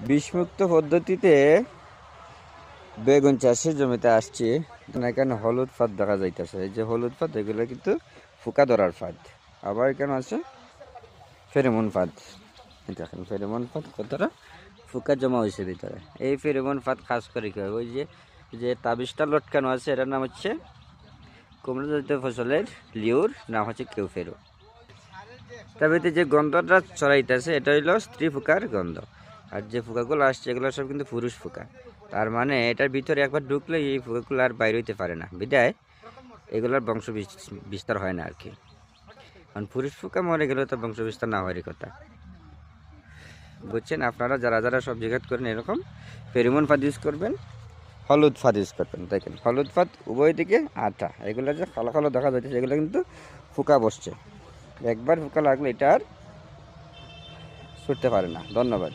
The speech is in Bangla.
বিষমুক্ত পদ্ধতিতে বেগুন চাষের জমিতে আসছি। এখানে হলুদ ফাঁদ দেখা যাইতেছে। এই যে হলুদ ফাঁদ, এগুলো কিন্তু ফুকা ধরার ফাঁদ। আবার এখানে আছে ফেরোমন ফাঁদ। দেখেন ফেরোমন ফাঁদ কতটা ফুকা জমা হয়েছে ভিতরে। এই ফেরোমন ফাঁদ খাস করে কি হয়, ওই যে যে তাবিজটা লটকানো আছে, এটার নাম হচ্ছে কুমড়ো জাতীয় ফসলের লিউর, নাম হচ্ছে কেউ ফেরো। তবে যে গন্ধটা ছড়াইতেছে এটা হইলো স্ত্রী ফুকার গন্ধ। আর যে ফুকাগুলো আসছে এগুলো সব কিন্তু পুরুষ ফুকা। তার মানে এটার ভিতরে একবার ঢুকলে এই ফুকাগুলো আর বাইরে হইতে পারে না, বিদায় এগুলোর বংশ বিস্তার হয় না আর কি। কারণ পুরুষ ফুকা মরে গেলে তো বংশ বিস্তার না হওয়ারই কথা। বুঝছেন? আপনারা যারা যারা সবজি ক্ষেত করেন এরকম ফেরোমন ফাঁদ ইউজ করবেন, হলুদ ফাঁদ ইউজ করবেন। দেখেন হলুদ ফাঁদ উভয় দিকে আটা, এগুলো যে কালো কালো দেখা যাচ্ছে এগুলো কিন্তু ফুকা বসছে। একবার ফুকা লাগলে এটা আর ছুটতে পারে না। ধন্যবাদ।